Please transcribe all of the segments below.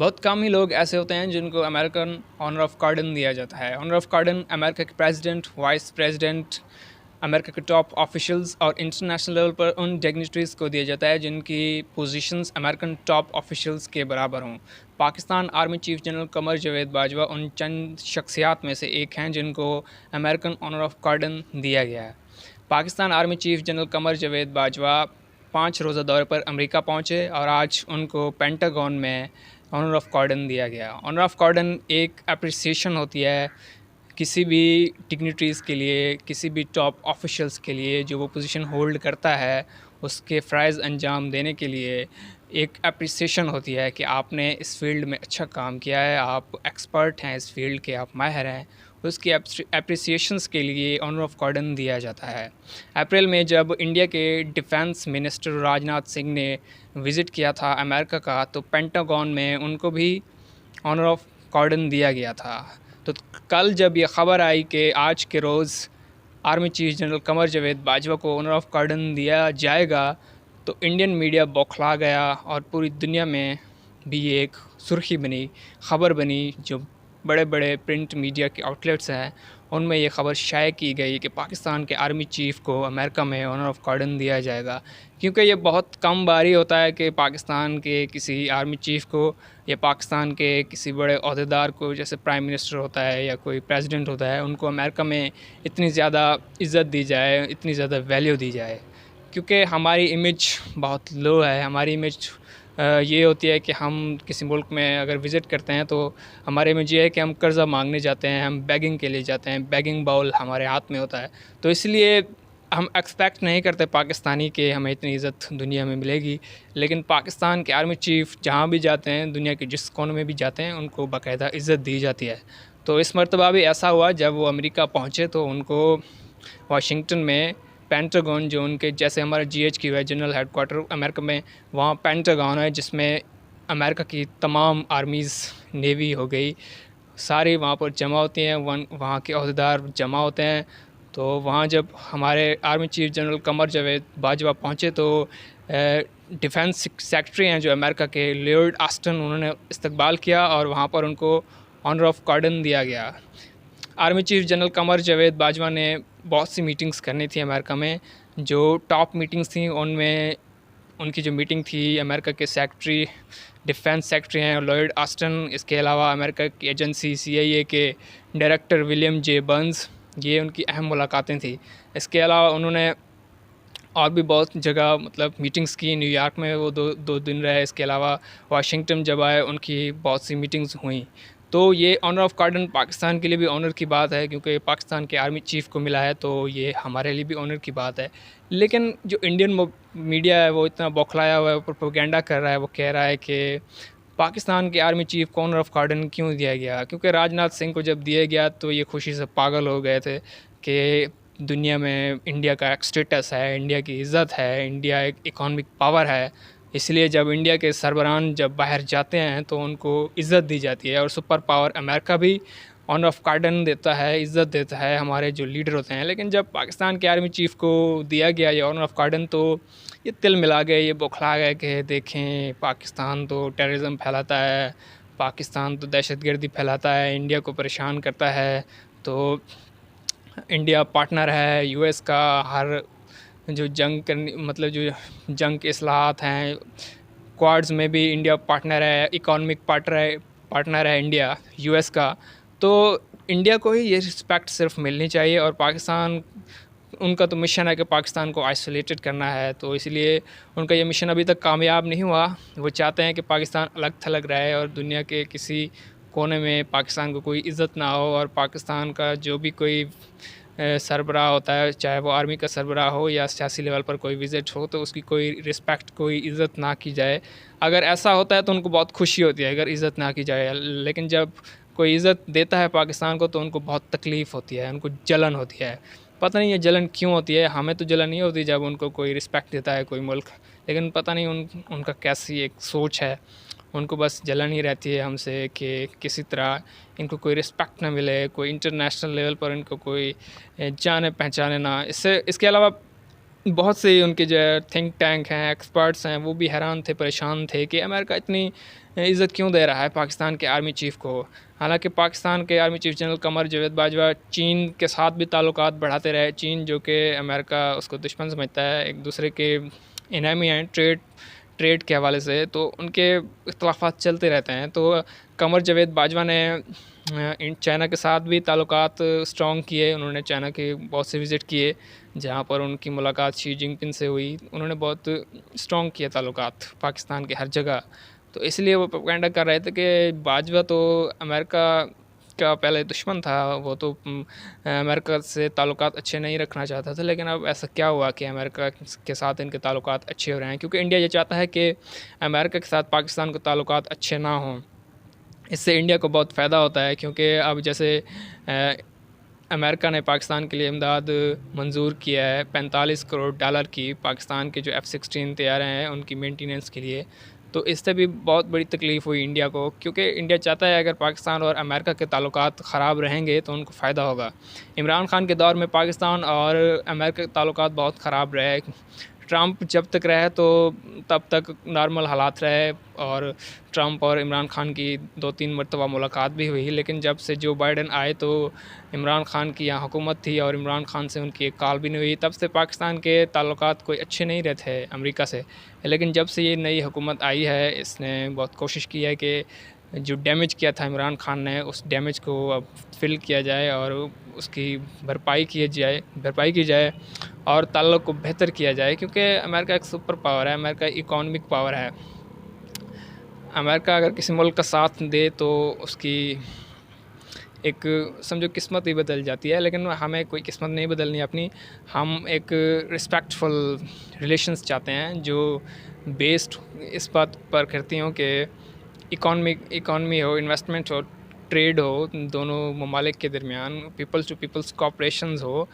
बहुत कम ही लोग ऐसे होते हैं जिनको अमेरिकन ऑनर ऑफ गार्डन दिया जाता है। ऑनर ऑफ गार्डन अमेरिका के प्रेसिडेंट, वाइस प्रेसिडेंट, अमेरिका के टॉप ऑफिशियल्स और इंटरनेशनल लेवल पर उन डिग्निटरीज़ को दिया जाता है जिनकी पोजीशंस अमेरिकन टॉप ऑफिशियल्स के बराबर हों। Pakistan army chief general Qamar Javed Bajwa उन चंद शख्सियात में से एक हैं जिनको अमेरिकन ऑनर ऑफ गार्डन दिया गया है। Pakistan army chief general Qamar Javed Bajwa 5 रोज़ा दौरे पर अमेरिका पहुँचे और आज उनको पेंटागन में ऑनर ऑफ गार्डन दिया गया। ऑनर ऑफ गार्डन एक अप्रिसिएशन होती है किसी भी डिग्निटरीज़ के लिए, किसी भी टॉप ऑफिशियल्स के लिए जो वो पोजीशन होल्ड करता है, उसके फ़राइज़ अंजाम देने के लिए एक अप्रिसिएशन होती है कि आपने इस फील्ड में अच्छा काम किया है, आप एक्सपर्ट हैं इस फील्ड के, आप माहिर हैं। उसकी अप्रिसिएशंस के लिए ऑनर ऑफ गार्डन दिया जाता है। अप्रैल में जब इंडिया के डिफेंस मिनिस्टर राजनाथ सिंह ने विज़िट किया था अमेरिका का, तो पेंटागन में उनको भी ऑनर ऑफ गार्डन दिया गया था। तो कल जब ये ख़बर आई कि आज के रोज़ army chief general Qamar Javed Bajwa को ऑनर ऑफ गार्डन दिया जाएगा, तो इंडियन मीडिया बौखला गया और पूरी दुनिया में भी ये एक सुर्खी बनी, ख़बर बनी। जो बड़े बड़े प्रिंट मीडिया के आउटलेट्स हैं उनमें ये ख़बर शाये की गई कि पाकिस्तान के आर्मी चीफ़ को अमेरिका में ऑनर ऑफ गार्डन दिया जाएगा। क्योंकि ये बहुत कम बारी होता है कि पाकिस्तान के किसी आर्मी चीफ़ को या पाकिस्तान के किसी बड़े अहदेदार को, जैसे प्राइम मिनिस्टर होता है या कोई प्रेसिडेंट होता है, उनको अमेरिका में इतनी ज़्यादा इज़्ज़त दी जाए, इतनी ज़्यादा वैल्यू दी जाए। क्योंकि हमारी इमेज बहुत लो है। हमारी इमेज ये होती है कि हम किसी मुल्क में अगर विज़िट करते हैं तो हमारे इमेज ये है कि हम कर्ज़ा मांगने जाते हैं, हम बेगिंग के लिए जाते हैं, बेगिंग बाउल हमारे हाथ में होता है। तो इसलिए हम एक्सपेक्ट नहीं करते पाकिस्तानी कि हमें इतनी इज़्ज़त दुनिया में मिलेगी। लेकिन पाकिस्तान के आर्मी चीफ़ जहाँ भी जाते हैं, दुनिया के जिस कोने में भी जाते हैं, उनको बाकायदा इज़्ज़त दी जाती है। तो इस मरतबा भी ऐसा हुआ, जब वो अमेरिका पहुँचे तो उनको वाशिंगटन में पेंटागन, जो उनके जैसे हमारा GHQ है, जनरल हेडक्वार्टर अमेरिका में, वहाँ पेंटागन है जिसमें अमेरिका की तमाम आर्मीज़, नेवी हो गई, सारी वहाँ पर जमा होती हैं। वहाँ के अहदेदार जमा होते हैं। तो वहाँ जब हमारे army chief general Qamar Javed Bajwa पहुँचे तो डिफेंस सेक्रेटरी हैं जो अमेरिका के, लॉर्ड ऑस्टिन, उन्होंने इस्तकबाल किया और वहाँ पर उनको ऑनर ऑफ गार्डन दिया गया। Army chief general Qamar Javed Bajwa ने बहुत सी मीटिंग्स करनी थी अमेरिका में। जो टॉप मीटिंग्स थी उनमें उनकी जो मीटिंग थी अमेरिका के सेक्रेटरी, डिफेंस सेक्रेटरी हैं लॉर्ड ऑस्टिन, इसके अलावा अमेरिका की एजेंसी CIA के डायरेक्टर विलियम J. बर्न्स, ये उनकी अहम मुलाकातें थी। इसके अलावा उन्होंने और भी बहुत जगह मतलब मीटिंग्स की। न्यूयॉर्क में वो दो दिन रहे। इसके अलावा वाशिंगटन जब आए, उनकी बहुत सी मीटिंग्स हुई। तो ये ऑनर ऑफ गार्डन पाकिस्तान के लिए भी ऑनर की बात है, क्योंकि पाकिस्तान के आर्मी चीफ़ को मिला है, तो ये हमारे लिए भी ऑनर की बात है। लेकिन जो इंडियन मीडिया है वो इतना बौखलाया हुआ है, प्रोपेगेंडा कर रहा है। वो कह रहा है कि पाकिस्तान के आर्मी चीफ़ को ऑनर ऑफ गार्डन क्यों दिया गया, क्योंकि राजनाथ सिंह को जब दिया गया तो ये खुशी से पागल हो गए थे कि दुनिया में इंडिया का एक स्टेटस है, इंडिया की इज़्ज़त है, इंडिया एक इकोनॉमिक पावर है। इसलिए जब इंडिया के सरबराह जब बाहर जाते हैं तो उनको इज़्ज़त दी जाती है। और सुपर पावर अमेरिका भी ऑनर ऑफ गार्डन देता है, इज़्ज़त देता है हमारे जो लीडर होते हैं। लेकिन जब पाकिस्तान के आर्मी चीफ़ को दिया गया ये ऑनर ऑफ गार्डन, तो ये तिल मिला गए, ये बौखला गए कि देखें, पाकिस्तान तो टेररिज्म फैलाता है, पाकिस्तान तो दहशतगर्दी फैलाता है, इंडिया को परेशान करता है। तो इंडिया पार्टनर है US का, हर जो जंग करनी, मतलब जो जंग के इस्लाहात हैं, क्वाड्स में भी इंडिया पार्टनर है, इकोनॉमिक पार्टनर है इंडिया US का। तो इंडिया को ही ये रिस्पेक्ट सिर्फ मिलनी चाहिए। और पाकिस्तान, उनका तो मिशन है कि पाकिस्तान को आइसोलेटेड करना है, तो इसलिए उनका ये मिशन अभी तक कामयाब नहीं हुआ। वो चाहते हैं कि पाकिस्तान अलग थलग रहे और दुनिया के किसी कोने में पाकिस्तान को कोई इज़्ज़त ना हो, और पाकिस्तान का जो भी कोई सरबराह होता है, चाहे वो आर्मी का सरबराह हो या सियासी लेवल पर कोई विज़िट हो, तो उसकी कोई रिस्पेक्ट, कोई इज़्ज़त ना की जाए। अगर ऐसा होता है तो उनको बहुत खुशी होती है, अगर इज़्ज़त ना की जाए। लेकिन जब कोई इज़्ज़त देता है पाकिस्तान को तो उनको बहुत तकलीफ़ होती है, उनको जलन होती है। पता नहीं ये जलन क्यों होती है। हमें तो जलन नहीं होती जब उनको कोई रिस्पेक्ट देता है कोई मुल्क, लेकिन पता नहीं उनका कैसी एक सोच है। उनको बस जलन ही रहती है हमसे कि किसी तरह इनको कोई रिस्पेक्ट ना मिले, कोई इंटरनेशनल लेवल पर इनको कोई जाने पहचाने ना। इसके अलावा बहुत से उनके जो है थिंक टैंक हैं, एक्सपर्ट्स हैं, वो भी हैरान थे, परेशान थे कि अमेरिका इतनी इज़्ज़त क्यों दे रहा है पाकिस्तान के आर्मी चीफ़ को। हालांकि पाकिस्तान के army chief general Qamar Javed Bajwa चीन के साथ भी ताल्लुकात बढ़ाते रहे। चीन जो कि अमेरिका उसको दुश्मन समझता है, एक दूसरे के इनेमी हैं ट्रेड ट्रेड के हवाले से, तो उनके इख्तलाफात चलते रहते हैं। तो कमर जावेद बाजवा ने चाइना के साथ भी ताल्लुकात स्ट्रॉन्ग किए। उन्होंने चाइना के बहुत से विज़िट किए जहाँ पर उनकी मुलाकात शी जिनपिंग से हुई। उन्होंने बहुत स्ट्रॉन्ग किए ताल्लुकात पाकिस्तान के हर जगह। तो इसलिए वो प्रोपेगेंडा कर रहे थे कि बाजवा तो अमेरिका का पहले दुश्मन था, वो तो अमेरिका से ताल्लुकात अच्छे नहीं रखना चाहता था। लेकिन अब ऐसा क्या हुआ कि अमेरिका के साथ इनके ताल्लुकात अच्छे हो रहे हैं? क्योंकि इंडिया ये चाहता है कि अमेरिका के साथ पाकिस्तान के ताल्लुकात अच्छे ना हों। इससे इंडिया को बहुत फ़ायदा होता है, क्योंकि अब जैसे अमेरिका ने पाकिस्तान के लिए इमदाद मंजूर किया है 45 करोड़ डॉलर की, पाकिस्तान के जो F-16 तैयार हैं उनकी मेंटेनेंस के लिए। तो इससे भी बहुत बड़ी तकलीफ़ हुई इंडिया को, क्योंकि इंडिया चाहता है अगर पाकिस्तान और अमेरिका के ताल्लुकात ख़राब रहेंगे तो उनको फ़ायदा होगा। इमरान खान के दौर में पाकिस्तान और अमेरिका के ताल्लुकात बहुत ख़राब रहे। ट्रंप जब तक रहे तो तब तक नॉर्मल हालात रहे, और ट्रंप और इमरान खान की 2-3 मरतबा मुलाकात भी हुई। लेकिन जब से जो बाइडन आए तो इमरान खान की यहाँ हुकूमत थी और इमरान खान से उनकी एक कॉल भी नहीं हुई। तब से पाकिस्तान के ताल्लुकात कोई अच्छे नहीं रहे थे अमेरिका से। लेकिन जब से ये नई हुकूमत आई है, इसने बहुत कोशिश की है कि जो डैमेज किया था इमरान खान ने, उस डैमेज को अब फिल किया जाए और उसकी भरपाई की जाए और ताल्लुक़ को बेहतर किया जाए। क्योंकि अमेरिका एक सुपर पावर है, अमेरिका इकोनॉमिक पावर है। अमेरिका अगर किसी मुल्क का साथ दे तो उसकी एक समझो किस्मत ही बदल जाती है। लेकिन हमें कोई किस्मत नहीं बदलनी अपनी। हम एक रिस्पेक्टफुल रिलेशंस चाहते हैं जो बेस्ड इस बात पर करती हों कि इकॉनमी हो, इन्वेस्टमेंट हो, ट्रेड हो, दोनों ममालिक के दरमियान पीपल्स टू पीपल्स कोऑपरेशंस हो।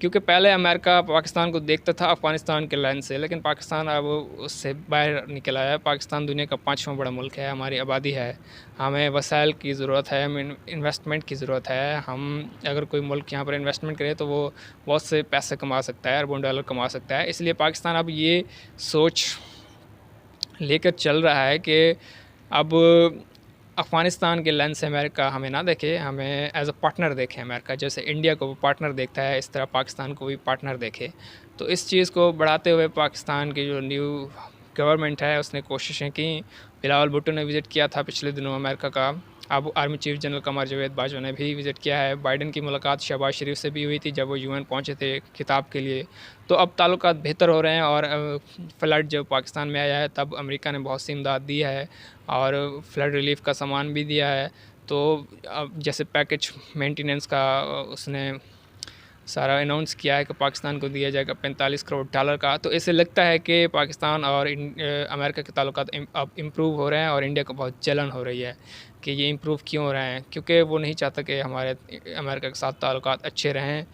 क्योंकि पहले अमेरिका पाकिस्तान को देखता था अफ़गानिस्तान के लाइन से, लेकिन पाकिस्तान अब उससे बाहर निकल आया है। पाकिस्तान दुनिया का 5वां बड़ा मुल्क है, हमारी आबादी है, हमें वसाइल की ज़रूरत है, हमें इन्वेस्टमेंट की ज़रूरत है। हम अगर कोई मुल्क यहाँ पर इन्वेस्टमेंट करे तो वो बहुत से पैसे कमा सकता है, अरबों डॉलर कमा सकता है। इसलिए पाकिस्तान अब ये सोच लेकर चल रहा है कि अब अफ़गानिस्तान के लेंस से अमेरिका हमें ना देखे, हमें एज़ अ पार्टनर देखे। अमेरिका जैसे इंडिया को पार्टनर देखता है, इस तरह पाकिस्तान को भी पार्टनर देखे। तो इस चीज़ को बढ़ाते हुए पाकिस्तान की जो न्यू गवर्नमेंट है उसने कोशिशें की। बिलावल भुट्टो ने विज़िट किया था पिछले दिनों अमेरिका का। अब army chief general Qamar Javed Bajwa ने भी विज़िट किया है। बाइडन की मुलाकात शहबाज शरीफ से भी हुई थी जब वो यूएन पहुंचे थे खिताब के लिए। तो अब ताल्लुकात बेहतर हो रहे हैं। और फ़्लड जब पाकिस्तान में आया है तब अमेरिका ने बहुत सी इमदाद दी है और फ्लड रिलीफ का सामान भी दिया है। तो अब जैसे पैकेज मेंटेनेंस का उसने सारा अनाउंस किया है कि पाकिस्तान को दिया जाएगा 45 करोड़ डॉलर का। तो इससे लगता है कि पाकिस्तान और अमेरिका के ताल्लुकात अब इम्प्रूव हो रहे हैं और इंडिया को बहुत जलन हो रही है कि ये इम्प्रूव क्यों हो रहे हैं। क्योंकि वो नहीं चाहता कि हमारे अमेरिका के साथ ताल्लुकात अच्छे रहें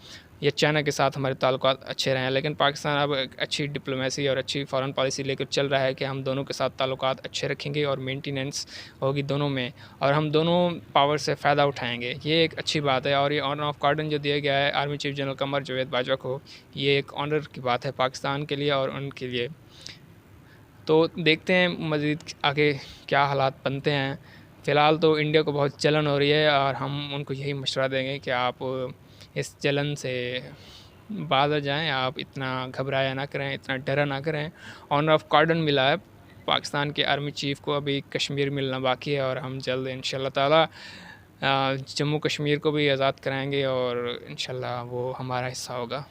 या चाइना के साथ हमारे ताल्लुकात अच्छे रहें। लेकिन पाकिस्तान अब एक अच्छी डिप्लोमेसी और अच्छी फ़ॉरेन पॉलिसी लेकर चल रहा है कि हम दोनों के साथ ताल्लुकात अच्छे रखेंगे और मेंटेनेंस होगी दोनों में, और हम दोनों पावर से फ़ायदा उठाएंगे। ये एक अच्छी बात है। और ये ऑनर ऑफ गार्डन जो दिया गया है army chief general Qamar Javed Bajwa को, ये एक ऑनर की बात है पाकिस्तान के लिए और उनके लिए। तो देखते हैं मज़ीद आगे क्या हालात बनते हैं। फ़िलहाल तो इंडिया को बहुत जलन हो रही है और हम उनको यही मशवरा देंगे कि आप इस जलन से बाहर आ जाएँ, आप इतना घबराया ना करें, इतना डरा ना करें। ऑनर ऑफ गार्डन मिला है पाकिस्तान के आर्मी चीफ़ को, अभी कश्मीर मिलना बाकी है और हम जल्द इंशाल्लाह ताला जम्मू कश्मीर को भी आज़ाद कराएंगे और इंशाल्लाह वो हमारा हिस्सा होगा।